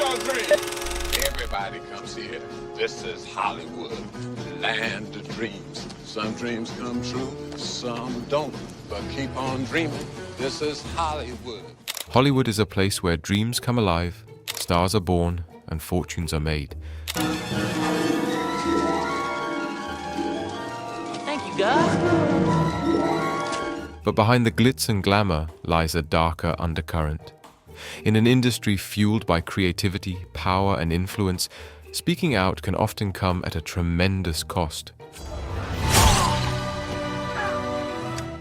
y'all dream? Everybody comes here. This is Hollywood, land of dreams. Some dreams come true, some don't. But keep on dreaming. This is Hollywood. Hollywood is a place where dreams come alive, stars are born, and fortunes are made. Thank you, God. But behind the glitz and glamour lies a darker undercurrent. In an industry fueled by creativity, power, and influence, speaking out can often come at a tremendous cost.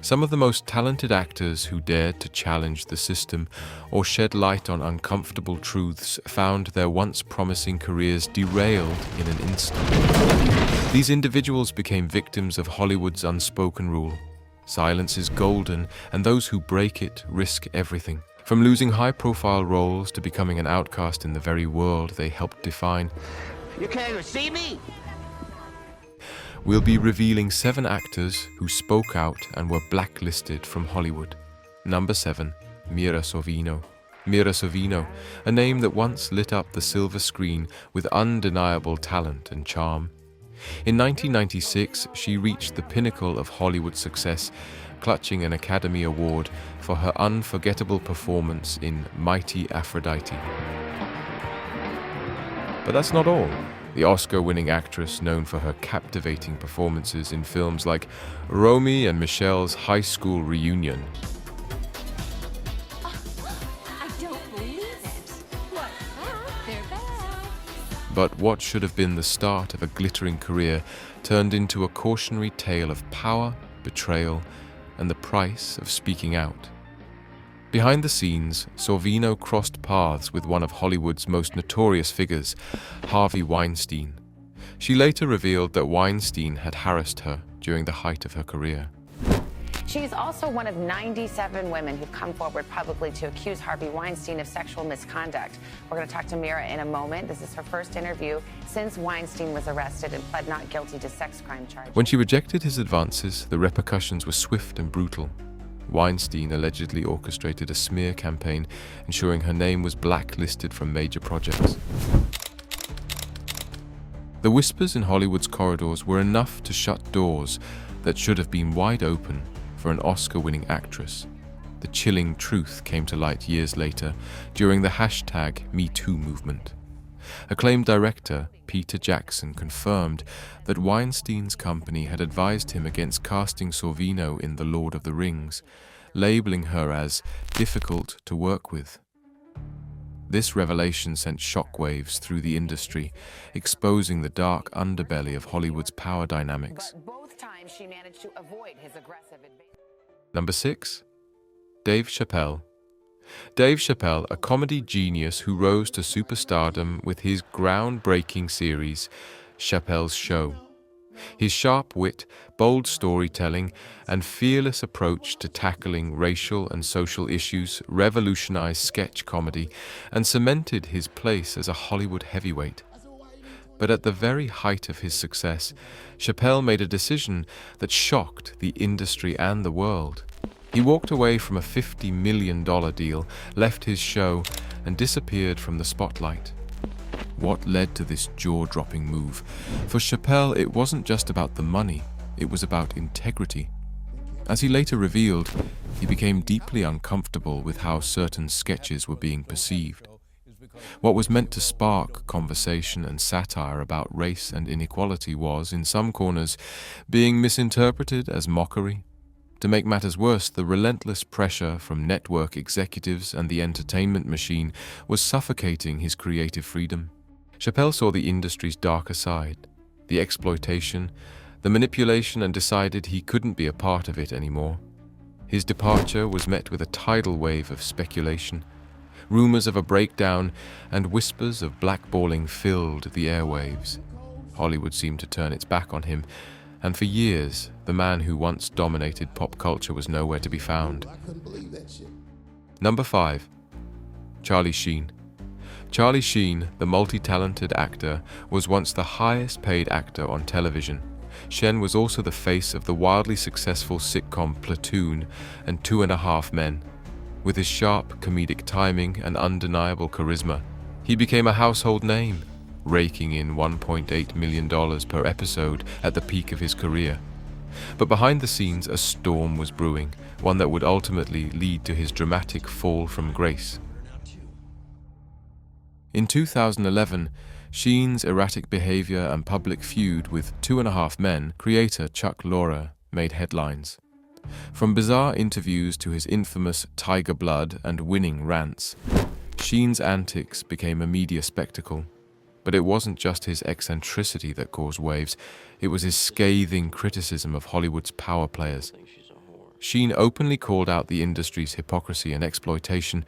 Some of the most talented actors who dared to challenge the system or shed light on uncomfortable truths found their once promising careers derailed in an instant. These individuals became victims of Hollywood's unspoken rule. Silence is golden, and those who break it risk everything. From losing high-profile roles to becoming an outcast in the very world they helped define. You can't even see me. We'll be revealing 7 actors who spoke out and were blacklisted from Hollywood. Number 7, Mira Sorvino. Mira Sorvino, a name that once lit up the silver screen with undeniable talent and charm. In 1996, she reached the pinnacle of Hollywood success, clutching an Academy Award for her unforgettable performance in Mighty Aphrodite. But that's not all. The Oscar-winning actress, known for her captivating performances in films like Romy and Michelle's High School Reunion. I don't believe it. What? They're back. But what should have been the start of a glittering career turned into a cautionary tale of power, betrayal, and the price of speaking out. Behind the scenes, Sorvino crossed paths with one of Hollywood's most notorious figures, Harvey Weinstein. She later revealed that Weinstein had harassed her during the height of her career. She's also one of 97 women who've come forward publicly to accuse Harvey Weinstein of sexual misconduct. We're going to talk to Mira in a moment. This is her first interview since Weinstein was arrested and pled not guilty to sex crime charges. When she rejected his advances, the repercussions were swift and brutal. Weinstein allegedly orchestrated a smear campaign, ensuring her name was blacklisted from major projects. The whispers in Hollywood's corridors were enough to shut doors that should have been wide open for an Oscar-winning actress. The chilling truth came to light years later during the #MeToo movement. Acclaimed director Peter Jackson confirmed that Weinstein's company had advised him against casting Sorvino in The Lord of the Rings, labeling her as difficult to work with. This revelation sent shockwaves through the industry, exposing the dark underbelly of Hollywood's power dynamics. But both times she managed to avoid his aggressive advance. Number 6, Dave Chappelle. Dave Chappelle, a comedy genius who rose to superstardom with his groundbreaking series, Chappelle's Show. His sharp wit, bold storytelling, and fearless approach to tackling racial and social issues revolutionized sketch comedy and cemented his place as a Hollywood heavyweight. But at the very height of his success, Chappelle made a decision that shocked the industry and the world. He walked away from a $50 million deal, left his show, and disappeared from the spotlight. What led to this jaw-dropping move? For Chappelle, it wasn't just about the money, it was about integrity. As he later revealed, he became deeply uncomfortable with how certain sketches were being perceived. What was meant to spark conversation and satire about race and inequality was, in some corners, being misinterpreted as mockery. To make matters worse, the relentless pressure from network executives and the entertainment machine was suffocating his creative freedom. Chappelle saw the industry's darker side, the exploitation, the manipulation, and decided he couldn't be a part of it anymore. His departure was met with a tidal wave of speculation. Rumors of a breakdown and whispers of blackballing filled the airwaves. Hollywood seemed to turn its back on him, and for years, the man who once dominated pop culture was nowhere to be found. Number 5, Charlie Sheen. Charlie Sheen, the multi-talented actor, was once the highest-paid actor on television. Sheen was also the face of the wildly successful sitcom Platoon and 2.5 Men. With his sharp comedic timing and undeniable charisma, he He became a household name, raking in $1.8 million per episode at the peak of his career. But behind the scenes, a storm was brewing, one that would ultimately lead to his dramatic fall from grace. In 2011, Sheen's erratic behavior and public feud with Two and a Half Men creator Chuck Lorre made headlines. From bizarre interviews to his infamous tiger blood and winning rants, Sheen's antics became a media spectacle. But it wasn't just his eccentricity that caused waves, it was his scathing criticism of Hollywood's power players. Sheen openly called out the industry's hypocrisy and exploitation,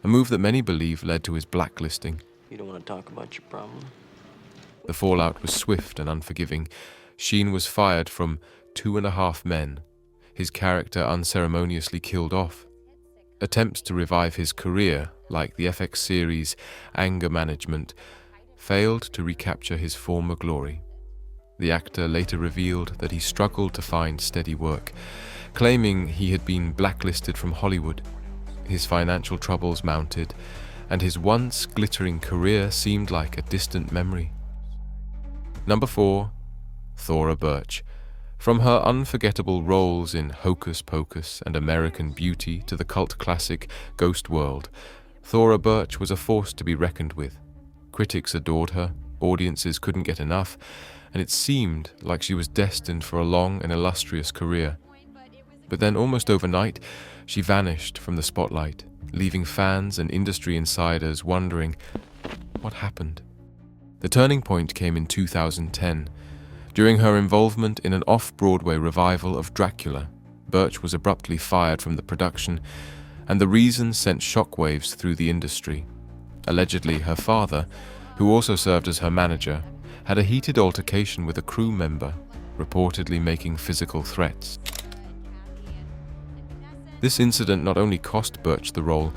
a move that many believe led to his blacklisting. You don't want to talk about your problem? The fallout was swift and unforgiving. Sheen was fired from Two and a Half Men, his character unceremoniously killed off. Attempts to revive his career, like the FX series Anger Management, failed to recapture his former glory. The actor later revealed that he struggled to find steady work, claiming he had been blacklisted from Hollywood. His financial troubles mounted, and his once glittering career seemed like a distant memory. Number 4, Thora Birch. From her unforgettable roles in Hocus Pocus and American Beauty to the cult classic Ghost World, Thora Birch was a force to be reckoned with. Critics adored her, audiences couldn't get enough, and it seemed like she was destined for a long and illustrious career. But then almost overnight, she vanished from the spotlight, leaving fans and industry insiders wondering, what happened? The turning point came in 2010. During her involvement in an off-Broadway revival of Dracula, Birch was abruptly fired from the production, and the reason sent shockwaves through the industry. Allegedly, her father, who also served as her manager, had a heated altercation with a crew member, reportedly making physical threats. This incident not only cost Birch the role,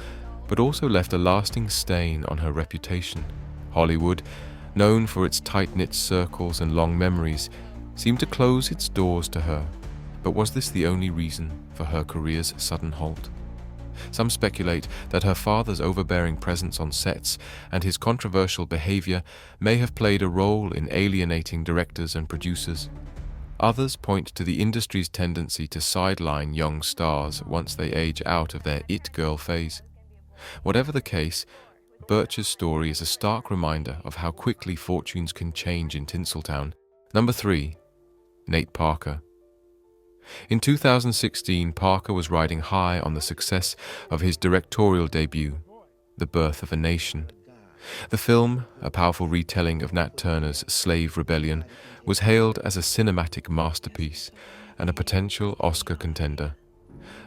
but also left a lasting stain on her reputation. Hollywood, known for its tight-knit circles and long memories, seemed to close its doors to her. But was this the only reason for her career's sudden halt? Some speculate that her father's overbearing presence on sets and his controversial behavior may have played a role in alienating directors and producers. Others point to the industry's tendency to sideline young stars once they age out of their it girl phase. Whatever the case, Birch's story is a stark reminder of how quickly fortunes can change in Tinseltown. Number 3, Nate Parker. In 2016, Parker was riding high on the success of his directorial debut, The Birth of a Nation. The film, a powerful retelling of Nat Turner's Slave Rebellion, was hailed as a cinematic masterpiece and a potential Oscar contender.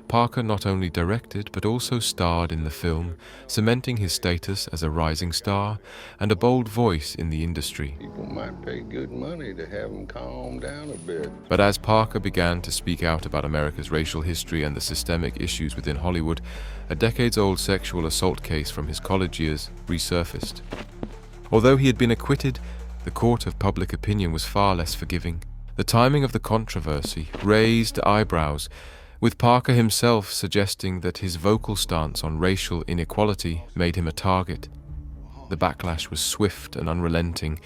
Parker not only directed but also starred in the film, cementing his status as a rising star and a bold voice in the industry. People might pay good money to have him calm down a bit. But as Parker began to speak out about America's racial history and the systemic issues within Hollywood, a decades-old sexual assault case from his college years resurfaced. Although he had been acquitted, the court of public opinion was far less forgiving. The timing of the controversy raised eyebrows, with Parker himself suggesting that his vocal stance on racial inequality made him a target. The backlash was swift and unrelenting.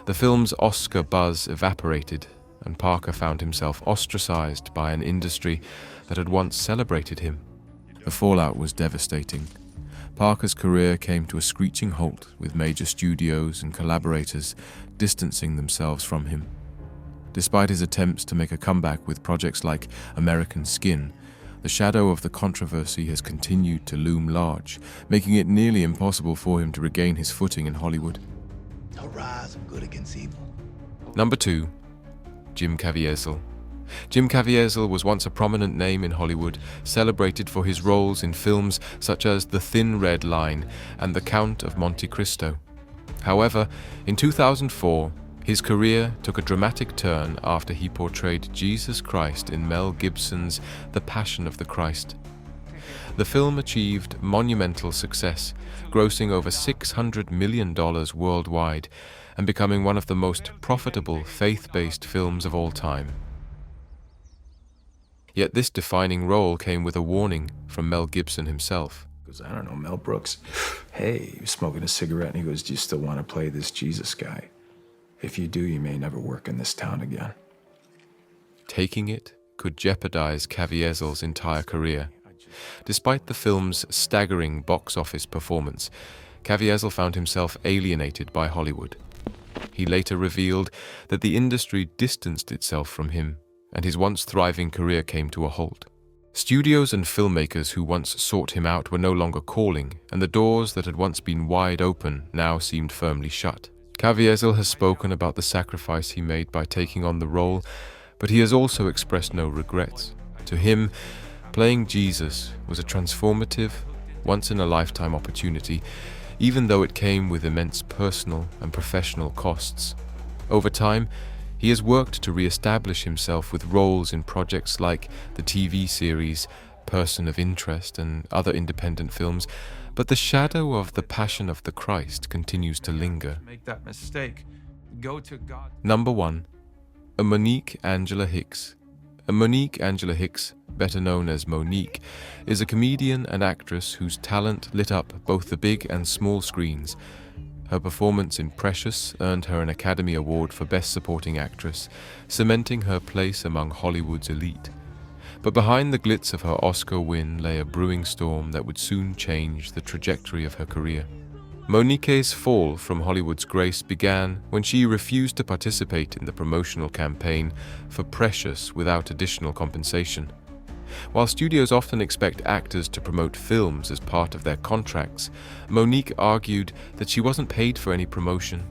The film's Oscar buzz evaporated, and Parker found himself ostracized by an industry that had once celebrated him. The fallout was devastating. Parker's career came to a screeching halt, with major studios and collaborators distancing themselves from him. Despite his attempts to make a comeback with projects like American Skin, the shadow of the controversy has continued to loom large, making it nearly impossible for him to regain his footing in Hollywood. A rise of good against evil. Number 2, Jim Caviezel. Jim Caviezel was once a prominent name in Hollywood, celebrated for his roles in films such as The Thin Red Line and The Count of Monte Cristo. However, in 2004, his career took a dramatic turn after he portrayed Jesus Christ in Mel Gibson's The Passion of the Christ. The film achieved monumental success, grossing over $600 million worldwide and becoming one of the most profitable faith-based films of all time. Yet this defining role came with a warning from Mel Gibson himself. goes, I don't know, Mel Brooks. Hey, he was smoking a cigarette, and he goes, do you still want to play this Jesus guy? If you do, you may never work in this town again. Taking it could jeopardize Caviezel's entire career. Despite the film's staggering box office performance, Caviezel found himself alienated by Hollywood. He later revealed that the industry distanced itself from him, and his once thriving career came to a halt. Studios and filmmakers who once sought him out were no longer calling, and the doors that had once been wide open now seemed firmly shut. Caviezel has spoken about the sacrifice he made by taking on the role, but he has also expressed no regrets. To him, playing Jesus was a transformative, once-in-a-lifetime opportunity, even though it came with immense personal and professional costs. Over time, he has worked to re-establish himself with roles in projects like the TV series Person of Interest and other independent films, but the shadow of the Passion of the Christ continues to linger. Make that mistake. Go to God. Number 1. A Monique Angela Hicks. A Monique Angela Hicks, better known as Monique, is a comedian and actress whose talent lit up both the big and small screens. Her performance in Precious earned her an Academy Award for Best Supporting Actress, cementing her place among Hollywood's elite. But behind the glitz of her Oscar win lay a brewing storm that would soon change the trajectory of her career. Monique's fall from Hollywood's grace began when she refused to participate in the promotional campaign for Precious without additional compensation. While studios often expect actors to promote films as part of their contracts, Monique argued that she wasn't paid for any promotion,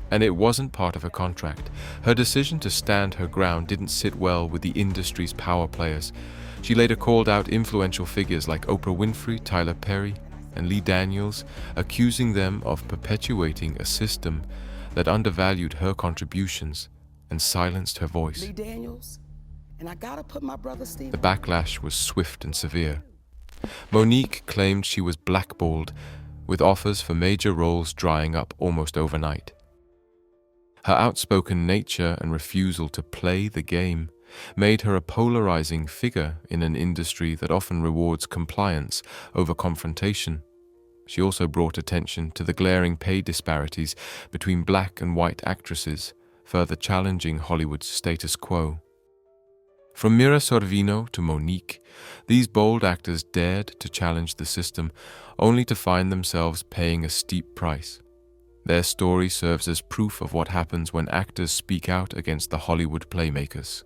and it wasn't part of her contract. Her decision to stand her ground didn't sit well with the industry's power players. She later called out influential figures like Oprah Winfrey, Tyler Perry, and Lee Daniels, accusing them of perpetuating a system that undervalued her contributions and silenced her voice. Lee Daniels, and I gotta put my brother Steve. The backlash was swift and severe. Monique claimed she was blackballed, with offers for major roles drying up almost overnight. Her outspoken nature and refusal to play the game made her a polarizing figure in an industry that often rewards compliance over confrontation. She also brought attention to the glaring pay disparities between black and white actresses, further challenging Hollywood's status quo. From Mira Sorvino to Monique, these bold actors dared to challenge the system, only to find themselves paying a steep price. Their story serves as proof of what happens when actors speak out against the Hollywood playmakers.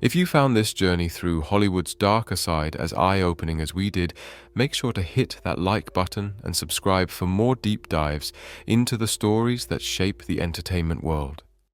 If you found this journey through Hollywood's darker side as eye-opening as we did, make sure to hit that like button and subscribe for more deep dives into the stories that shape the entertainment world.